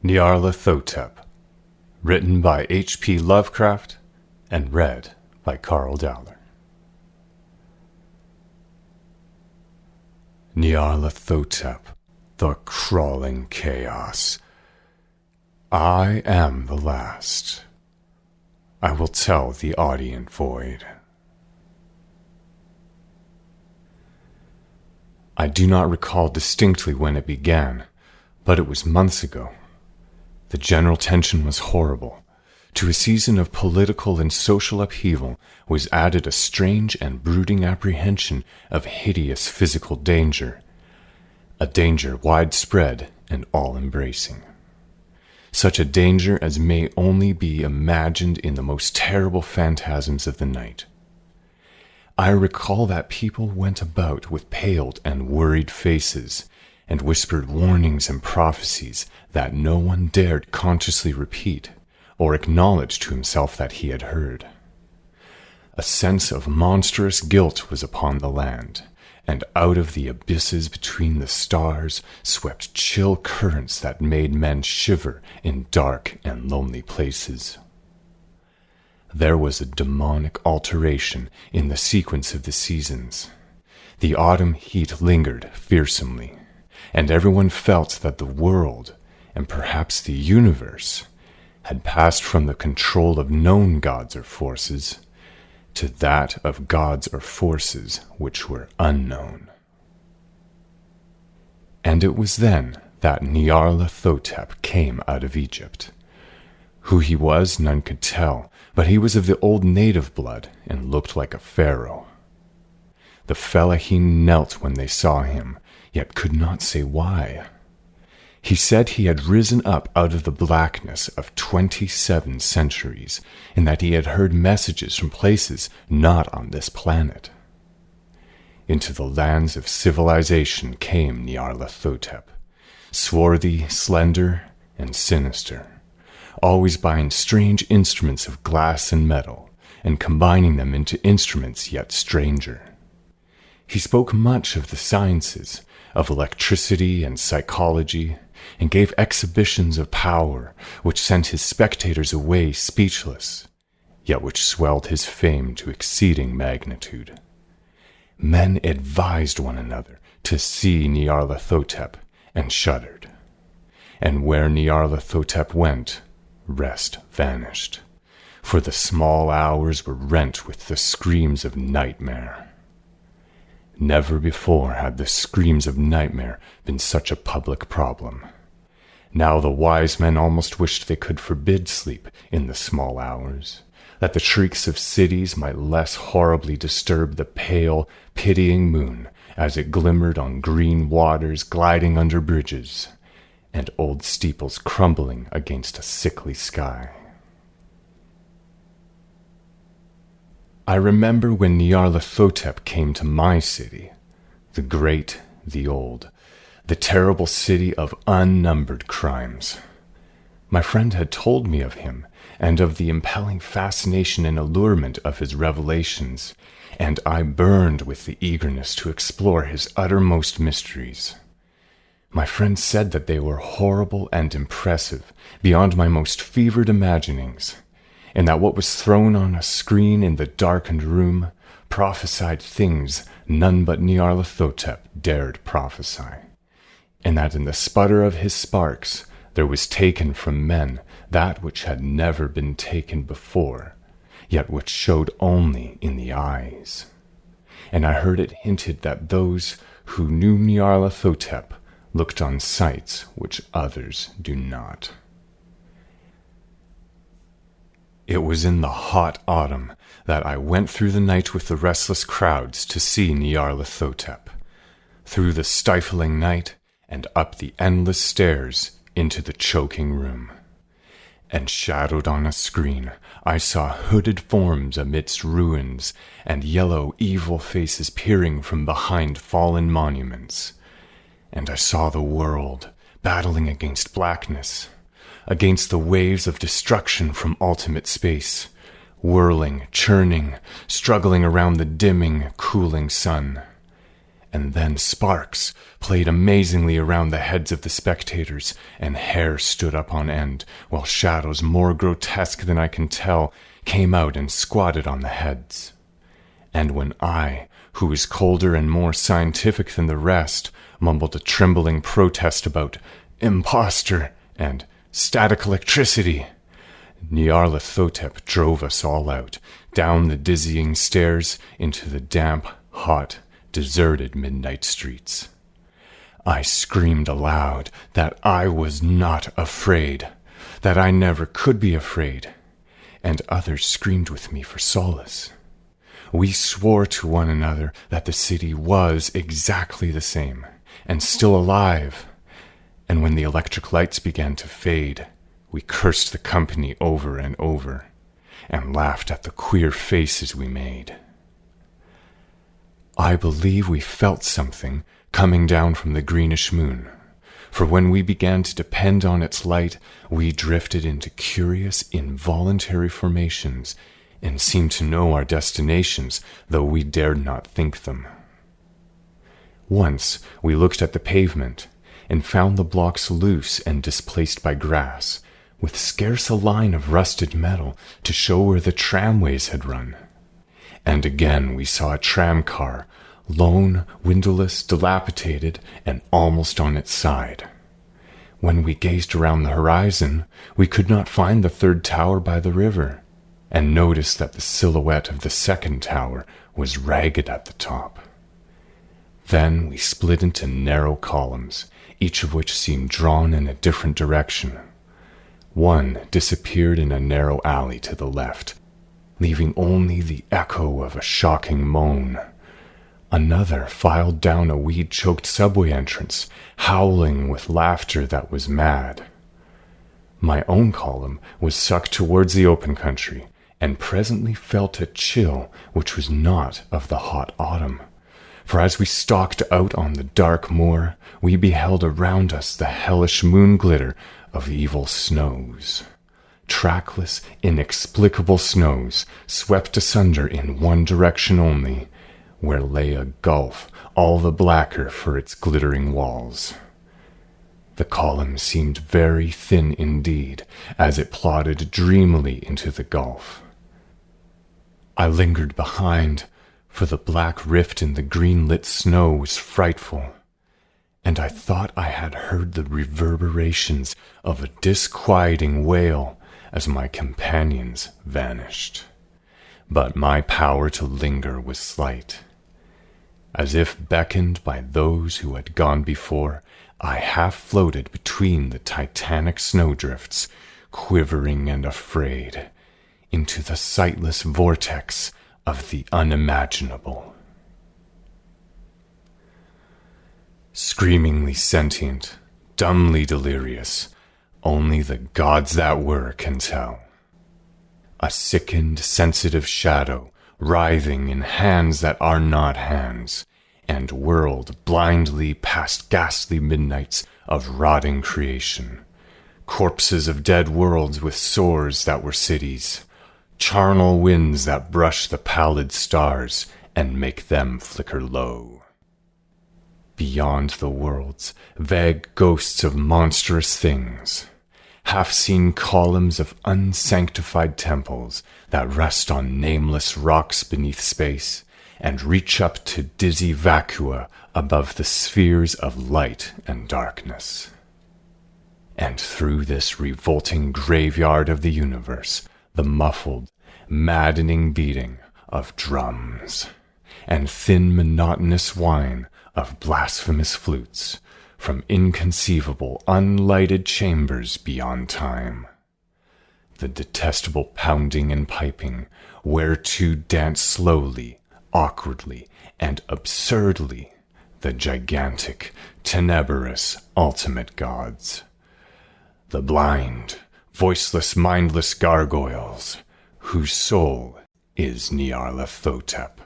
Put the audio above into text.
Nyarlathotep, written by H.P. Lovecraft and read by Carl Dowler. Nyarlathotep, the crawling chaos. I am the last. I will tell the audient void. I do not recall distinctly when it began, but it was months ago. The general tension was horrible. To a season of political and social upheaval was added a strange and brooding apprehension of hideous physical danger, a danger widespread and all-embracing. Such a danger as may only be imagined in the most terrible phantasms of the night. I recall that people went about with paled and worried faces, and whispered warnings and prophecies that no one dared consciously repeat or acknowledge to himself that he had heard. A sense of monstrous guilt was upon the land, and out of the abysses between the stars swept chill currents that made men shiver in dark and lonely places. There was a demonic alteration in the sequence of the seasons. The autumn heat lingered fearsomely, and everyone felt that the world, and perhaps the universe, had passed from the control of known gods or forces to that of gods or forces which were unknown. And it was then that Nyarlathotep came out of Egypt. Who he was, none could tell, but he was of the old native blood and looked like a pharaoh. The fellaheen knelt when they saw him, yet could not say why. He said he had risen up out of the blackness of 27 centuries, and that he had heard messages from places not on this planet. Into the lands of civilization came Nyarlathotep, swarthy, slender, and sinister, always buying strange instruments of glass and metal, and combining them into instruments yet stranger. He spoke much of the sciences, of electricity and psychology, and gave exhibitions of power which sent his spectators away speechless, yet which swelled his fame to exceeding magnitude. Men advised one another to see Nyarlathotep, and shuddered. And where Nyarlathotep went, rest vanished, for the small hours were rent with the screams of nightmare. Never before had the screams of nightmare been such a public problem. Now the wise men almost wished they could forbid sleep in the small hours, that the shrieks of cities might less horribly disturb the pale, pitying moon as it glimmered on green waters gliding under bridges, and old steeples crumbling against a sickly sky. I remember when Nyarlathotep came to my city, the great, the old, the terrible city of unnumbered crimes. My friend had told me of him, and of the impelling fascination and allurement of his revelations, and I burned with the eagerness to explore his uttermost mysteries. My friend said that they were horrible and impressive, beyond my most fevered imaginings, and that what was thrown on a screen in the darkened room prophesied things none but Nyarlathotep dared prophesy, and that in the sputter of his sparks there was taken from men that which had never been taken before, yet which showed only in the eyes. And I heard it hinted that those who knew Nyarlathotep looked on sights which others do not. It was in the hot autumn that I went through the night with the restless crowds to see Nyarlathotep, through the stifling night and up the endless stairs into the choking room. And shadowed on a screen, I saw hooded forms amidst ruins, and yellow, evil faces peering from behind fallen monuments. And I saw the world battling against blackness, against the waves of destruction from ultimate space, whirling, churning, struggling around the dimming, cooling sun. and then sparks played amazingly around the heads of the spectators, and hair stood up on end, while shadows more grotesque than I can tell came out and squatted on the heads. And when I, who was colder and more scientific than the rest, mumbled a trembling protest about imposter and static electricity, Nyarlathotep drove us all out, down the dizzying stairs into the damp, hot, deserted midnight streets. I screamed aloud that I was not afraid, that I never could be afraid, and others screamed with me for solace. We swore to one another that the city was exactly the same, and still alive, and when the electric lights began to fade, we cursed the company over and over, and laughed at the queer faces we made. I believe we felt something coming down from the greenish moon, for when we began to depend on its light, we drifted into curious, involuntary formations, and seemed to know our destinations, though we dared not think them. Once we looked at the pavement, and found the blocks loose and displaced by grass, with scarce a line of rusted metal to show where the tramways had run. And again we saw a tram-car, lone, windowless, dilapidated, and almost on its side. When we gazed around the horizon, we could not find the third tower by the river, and noticed that the silhouette of the second tower was ragged at the top. Then we split into narrow columns, each of which seemed drawn in a different direction. One disappeared in a narrow alley to the left, leaving only the echo of a shocking moan. Another filed down a weed-choked subway entrance, howling with laughter that was mad. My own column was sucked towards the open country, and presently felt a chill which was not of the hot autumn. For as we stalked out on the dark moor, we beheld around us the hellish moon glitter of evil snows. Trackless, inexplicable snows, swept asunder in one direction only, where lay a gulf all the blacker for its glittering walls. The column seemed very thin indeed, as it plodded dreamily into the gulf. I lingered behind, for the black rift in the green-lit snow was frightful, and I thought I had heard the reverberations of a disquieting wail as my companions vanished. But my power to linger was slight. As if beckoned by those who had gone before, I half floated between the titanic snowdrifts, quivering and afraid, into the sightless vortex of the unimaginable. Screamingly sentient, dumbly delirious, only the gods that were can tell. A sickened, sensitive shadow, writhing in hands that are not hands, and whirled blindly past ghastly midnights of rotting creation, corpses of dead worlds with sores that were cities, charnel winds that brush the pallid stars and make them flicker low. Beyond the worlds, vague ghosts of monstrous things, half-seen columns of unsanctified temples that rest on nameless rocks beneath space and reach up to dizzy vacua above the spheres of light and darkness. And through this revolting graveyard of the universe, the muffled, maddening beating of drums and thin, monotonous whine of blasphemous flutes from inconceivable, unlighted chambers beyond time. The detestable pounding and piping, whereto dance slowly, awkwardly, and absurdly the gigantic, tenebrous, ultimate gods. The blind, voiceless, mindless gargoyles, whose soul is Nyarlathotep.